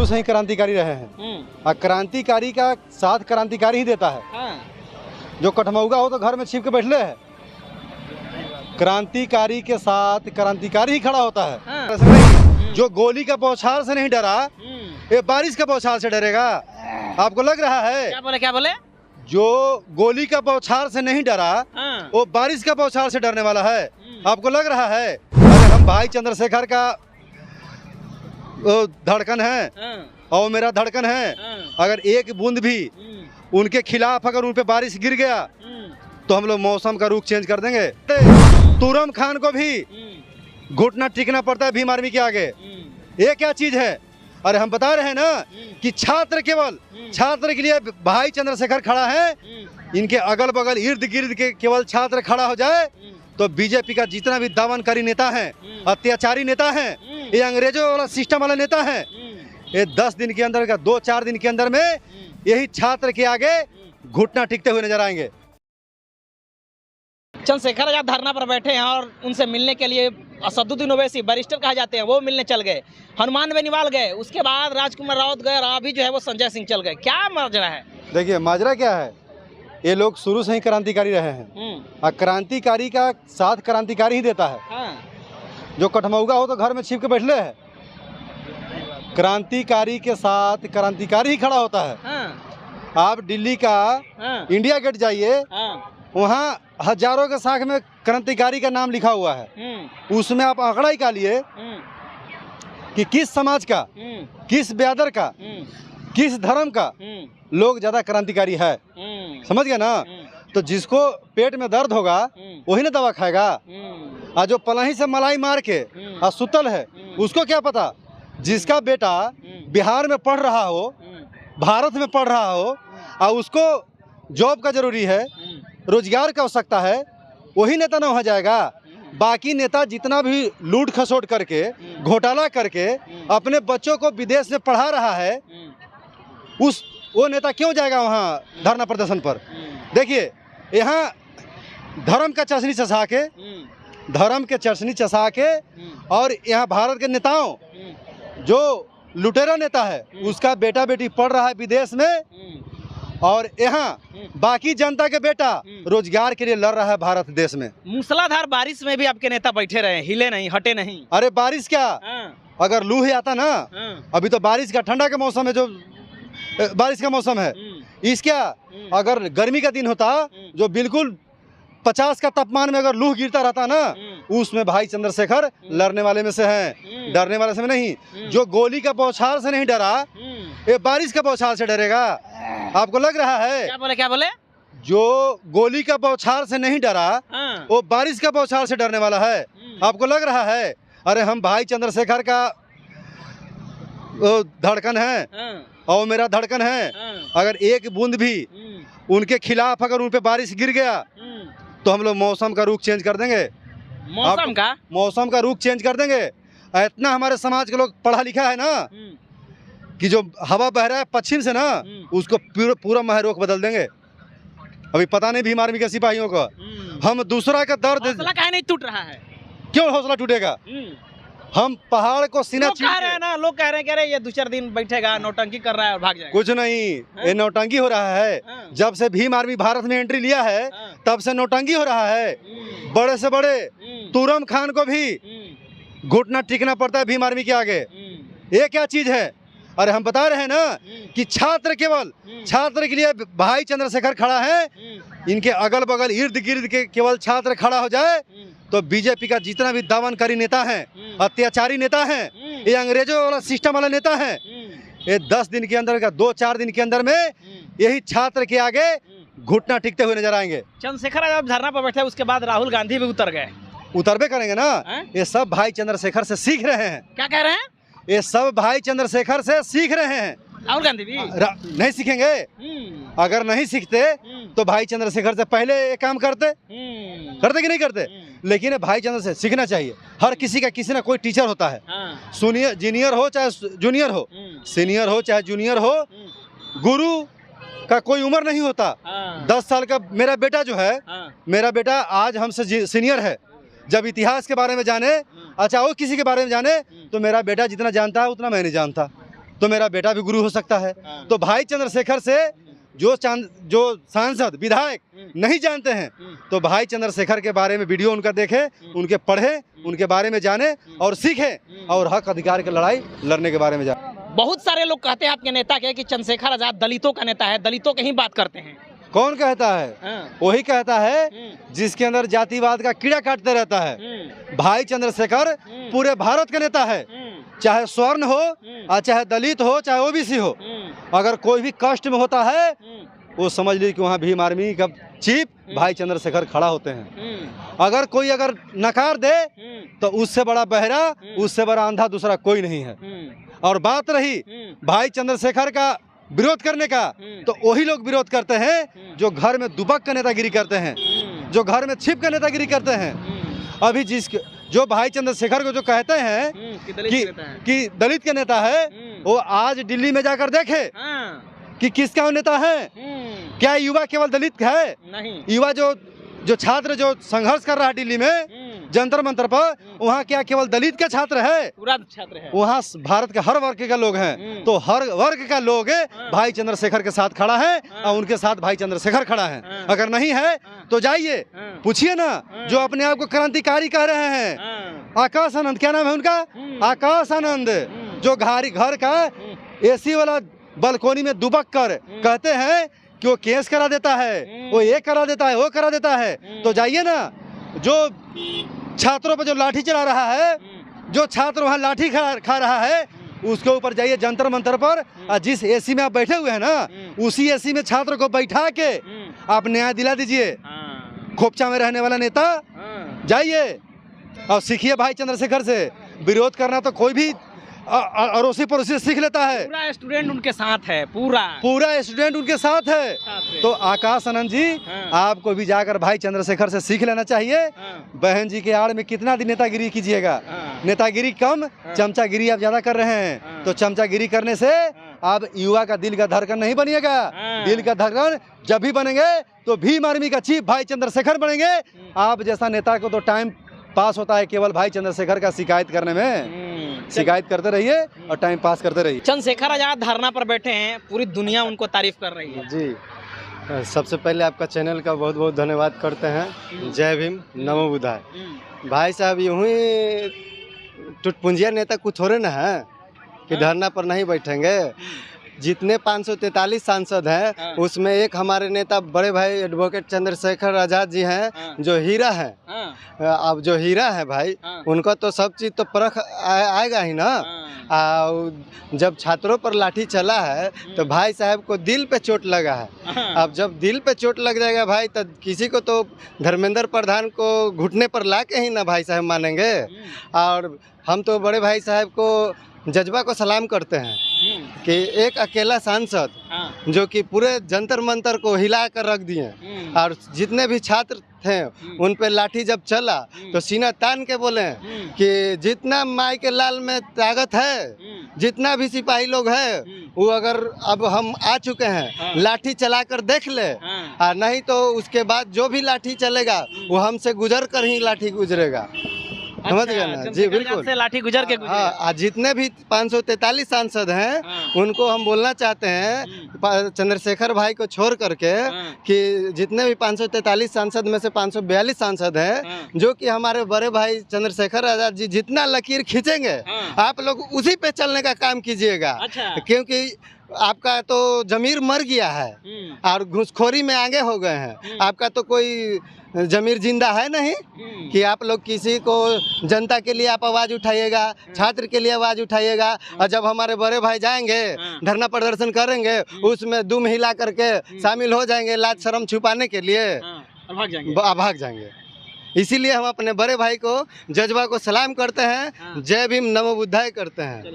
शुरू से ही क्रांतिकारी रहे हैं और क्रांतिकारी का साथ क्रांतिकारी ही देता है। जो कठमौगा हो तो घर में छिप के बैठले है, क्रांतिकारी के साथ क्रांतिकारी ही खड़ा होता है। जो गोली का बौछार से नहीं डरा, ये बारिश का बौछार से डरेगा। आपको लग रहा है? क्या बोले? जो गोली का बौछार से नहीं डरा, वो बारिश का बौछार से डरने वाला है। आपको लग रहा है? अरे हम भाई चंद्रशेखर का धड़कन है और मेरा धड़कन है। अगर एक बूंद भी उनके खिलाफ अगर उन पे बारिश गिर गया तो हम लोग मौसम का रुख चेंज कर देंगे। तुरम खान को भी घुटना टिकना पड़ता है भीम आर्मी के आगे। ये क्या चीज है? अरे हम बता रहे हैं ना कि छात्र के लिए भाई चंद्रशेखर खड़ा है। इनके अगल बगल इर्द गिर्द के केवल छात्र खड़ा हो जाए तो बीजेपी का जितना भी दमनकारी नेता है, अत्याचारी नेता है, ये अंग्रेजों वाला सिस्टम वाला नेता है, ये 10 दिन के अंदर का 2-4 दिन के अंदर में यही छात्र के आगे घुटना टिकते हुए नजर आएंगे। चंद्रशेखर आजाद धरना पर बैठे हैं और उनसे मिलने के लिए असदुद्दीन ओवैसी बैरिस्टर कहा जाते हैं, वो मिलने चल गए। हनुमान बेनीवाल गए, उसके बाद राजकुमार राउत गए और अभी जो है वो संजय सिंह चल गए। क्या माजरा है? देखिए माजरा क्या है, ये लोग शुरू से ही क्रांतिकारी रहे हैं और क्रांतिकारी का साथ क्रांतिकारी ही देता है। जो कठमौगा हो तो घर में छिप के बैठले है, क्रांतिकारी के साथ क्रांतिकारी ही खड़ा होता है। आप दिल्ली का इंडिया गेट जाइए, वहाँ हजारों के साख में क्रांतिकारी का नाम लिखा हुआ है। उसमें आप आंकड़ा निकालिए कि किस समाज का, किस ब्यादर का, किस धर्म का लोग ज्यादा क्रांतिकारी है। समझ गया ना? तो जिसको पेट में दर्द होगा वही ना दवा खाएगा। और जो पलाही से मलाई मार के और सुतल है उसको क्या पता? जिसका बेटा बिहार में पढ़ रहा हो, भारत में पढ़ रहा हो और उसको जॉब का जरूरी है, रोजगार का आवश्यकता है, वही नेता ना हो जाएगा। बाकी नेता जितना भी लूट खसोट करके घोटाला करके अपने बच्चों को विदेश में पढ़ा रहा है, वो नेता क्यों जाएगा वहाँ धरना प्रदर्शन पर? देखिए यहाँ धर्म का चशनी चसा के और यहाँ भारत के नेताओं, जो लुटेरा नेता है उसका बेटा बेटी पढ़ रहा है विदेश में और यहाँ बाकी जनता के बेटा रोजगार के लिए लड़ रहा है भारत देश में। मूसलाधार बारिश में भी आपके नेता बैठे रहे, हिले नहीं, हटे नहीं। अरे बारिश क्या, अगर लू ही आता ना, अभी तो बारिश का ठंडा का मौसम है, जो बारिश का मौसम है। इसका अगर गर्मी का दिन होता जो बिल्कुल 50 का तापमान में अगर लूह गिरता रहता ना, उसमें भाई चंद्रशेखर लड़ने वाले में से हैं, डरने वाले से में नहीं। जो गोली का बौछार से नहीं डरा, ये बारिश का बौछार से डरेगा। आपको लग रहा है? क्या बोले? जो गोली का बौछार से नहीं डरा, वो बारिश का बौछार से डरने वाला है। आपको लग रहा है? अरे हम भाई चंद्रशेखर का धड़कन है और मेरा धड़कन है। अगर एक बूंद भी उनके खिलाफ अगर उन पे बारिश गिर गया तो हम लोग मौसम का रुख चेंज कर देंगे। मौसम का रुख चेंज कर देंगे। इतना हमारे समाज के लोग पढ़ा लिखा है ना कि जो हवा बह रहा है पश्चिम से ना, उसको पूरा महरोख बदल देंगे। अभी पता नहीं भीम आर्मी के सिपाहियों को, हम दूसरा का दर्द नहीं टूट रहा है। क्यों हौसला टूटेगा? हम पहाड़ को सीना लोग कह रहे हैं ना, लोग कह रहे हैं ये 2-4 दिन बैठेगा, नौटंकी कर रहा है और भाग जाएगा। कुछ नहीं, ये नौटंकी हो रहा है। जब से भीम आर्मी भारत में एंट्री लिया है तब से नौटंकी हो रहा है। बड़े से बड़े तुरम खान को भी घुटना टिकना पड़ता है भीम आर्मी के आगे। ये क्या चीज है? अरे हम बता रहे हैं ना कि छात्र के लिए भाई चंद्रशेखर खड़ा है। इनके अगल बगल इर्द गिर्द के केवल छात्र खड़ा हो जाए तो बीजेपी का जितना भी दमनकारी नेता है, अत्याचारी नेता है, ये अंग्रेजों वाला सिस्टम वाला नेता है, ये 10 दिन के अंदर का 2-4 दिन के अंदर में यही छात्र के आगे घुटना टिकते हुए नजर आएंगे। चंद्रशेखर आजाद धरना पर बैठे, उसके बाद राहुल गांधी भी उतरबे करेंगे ना। ये सब भाई चंद्रशेखर से सीख रहे हैं। क्या कह रहे हैं? ये सब भाई चंद्रशेखर से सीख रहे हैं। राहुल गांधी भी नहीं सीखेंगे। अगर नहीं सीखते तो भाई चंद्रशेखर से पहले ये काम करते कि नहीं करते? लेकिन भाई चंद्र से सीखना चाहिए। हर किसी का किसी ना कोई टीचर होता है, जूनियर हो चाहे जूनियर हो, सीनियर हो चाहे जूनियर हो, गुरु का कोई उम्र नहीं होता। 10 साल का मेरा बेटा जो है, मेरा बेटा आज हमसे सीनियर है। जब इतिहास के बारे में जाने, अच्छा वो किसी के बारे में जाने, तो मेरा बेटा जितना जानता है उतना मैं नहीं जानता। तो मेरा बेटा भी गुरु हो सकता है। तो भाई चंद्रशेखर से जो सांसद विधायक नहीं जानते हैं तो भाई चंद्रशेखर के बारे में वीडियो उनका देखें, उनके पढ़ें, उनके बारे में जाने और सीखें और हक अधिकार की लड़ाई लड़ने के बारे में जाने। बहुत सारे लोग कहते हैं आपके नेता के कि चंद्रशेखर आजाद दलितों का नेता है, दलितों के ही बात करते हैं। कौन कहता है? वही कहता है जिसके अंदर जातिवाद का कीड़ा काटते रहता है। भाई चंद्रशेखर पूरे भारत का नेता है, चाहे स्वर्ण हो और चाहे दलित हो चाहे ओबीसी हो। अगर कोई भी कष्ट में होता है वो समझ लीजिए कि वहाँ भीम आर्मी का चीफ भाई चंद्रशेखर खड़ा होते हैं। अगर कोई नकार दे तो उससे बड़ा बहरा, उससे बड़ा अंधा दूसरा कोई नहीं है। और बात रही भाई चंद्रशेखर का विरोध करने का, तो वही लोग विरोध करते हैं जो घर में दुबक का नेतागिरी करते हैं, जो घर में छिप का नेतागिरी करते हैं। अभी जो भाई चंद्रशेखर को जो कहते हैं कि दलित के नेता है, वो आज दिल्ली में जाकर देखे कि किसका नेता है। क्या युवा केवल दलित है? नहीं। युवा जो छात्र जो संघर्ष कर रहा है दिल्ली में जंतर मंतर पर, वहाँ क्या केवल दलित का छात्र है? पूरा छात्र है। वहाँ भारत के हर वर्ग का लोग हैं। तो हर वर्ग का लोग भाई चंद्रशेखर के साथ खड़ा है और उनके साथ भाई चंद्रशेखर खड़ा है। अगर नहीं है तो जाइए पूछिए ना, जो अपने आप को क्रांतिकारी कह रहे हैं, आकाश आनंद, क्या नाम है उनका? आकाश आनंद, जो घर का एसी वाला बालकोनी में दुबक कर कहते हैं कि वो केस करा देता है, वो ये करा देता है, वो करा देता है। तो जाइए ना, जो छात्रों पर जो लाठी चला रहा है, जो छात्र वहाँ लाठी खा रहा है, उसके ऊपर जाइए जंतर मंतर पर। और जिस एसी में आप बैठे हुए हैं ना, उसी एसी में छात्र को बैठा के आप न्याय दिला दीजिए। खोपचा में रहने वाला नेता, जाइए और सीखिए भाई चंद्रशेखर से। विरोध करना तो कोई भी अड़ोसी पड़ोसी से सीख लेता है। पूरा स्टूडेंट उनके साथ है, पूरा स्टूडेंट उनके साथ है। तो आकाश आनंद जी, आपको भी जाकर भाई चंद्रशेखर से सीख लेना चाहिए। बहन जी के आड़ में कितना दिन नेतागिरी कीजिएगा? नेतागिरी कम, चमचागिरी आप ज्यादा कर रहे हैं। तो चमचागिरी करने से आप युवा का दिल का धड़कन नहीं बनिएगा। दिल का धड़कन जब भी बनेंगे तो भीम आर्मी का चीफ भाई चंद्रशेखर बनेंगे। आप जैसा नेता को तो टाइम पास होता है केवल भाई चंद्रशेखर का शिकायत करने में। शिकायत करते रहिए और टाइम पास करते रहिए। चंद्रशेखर आजाद धरना पर बैठे हैं, पूरी दुनिया उनको तारीफ कर रही है। जी, सबसे पहले आपका चैनल का बहुत बहुत धन्यवाद करते हैं। जय भीम, नमो बुद्धाय। भाई साहब, यूं ही टुटपुंजिया नेता कुछ थोड़े ना है कि धरना पर नहीं बैठेंगे। जितने 543 सांसद हैं उसमें एक हमारे नेता बड़े भाई एडवोकेट चंद्रशेखर आजाद जी हैं, जो हीरा हैं। अब जो हीरा है भाई, उनका तो सब चीज़ तो परख आएगा ही ना। जब छात्रों पर लाठी चला है तो भाई साहब को दिल पे चोट लगा है। अब जब दिल पे चोट लग जाएगा भाई, तो किसी को तो धर्मेंद्र प्रधान को घुटने पर ला के ही ना भाई साहब मानेंगे। और हम तो बड़े भाई साहब को जज्बा को सलाम करते हैं कि एक अकेला सांसद जो कि पूरे जंतर मंतर को हिला कर रख दिए, और जितने भी छात्र थे उन पे लाठी जब चला तो सीना तान के बोले कि जितना माई के लाल में ताकत है, जितना भी सिपाही लोग है, वो अगर अब हम आ चुके हैं, लाठी चला कर देख ले, और नहीं तो उसके बाद जो भी लाठी चलेगा वो हमसे गुजर कर ही लाठी गुजरेगा। समझ गए ना जी? बिल्कुल, से लाठी गुजर के हाँ। जितने भी 543 सांसद हैं उनको हम बोलना चाहते हैं, चंद्रशेखर भाई को छोड़ करके, कि जितने भी 543 सांसद में से 542 सांसद हैं, जो कि हमारे बड़े भाई चंद्रशेखर आजाद जी जितना लकीर खींचेंगे, आप लोग उसी पे चलने का काम कीजिएगा। क्योंकि आपका तो जमीर मर गया है और घूसखोरी में आगे हो गए हैं। आपका तो कोई जमीर जिंदा है नहीं कि आप लोग किसी को, जनता के लिए आप आवाज़ उठाइएगा, छात्र के लिए आवाज़ उठाइएगा। और जब हमारे बड़े भाई जाएंगे धरना प्रदर्शन करेंगे, उसमें दुम हिला करके शामिल हो जाएंगे लाज शर्म छुपाने के लिए, भाग जाएंगे। इसीलिए हम अपने बड़े भाई को, जज्बा को सलाम करते हैं। जय भीम, नमो बुद्धाय करते हैं।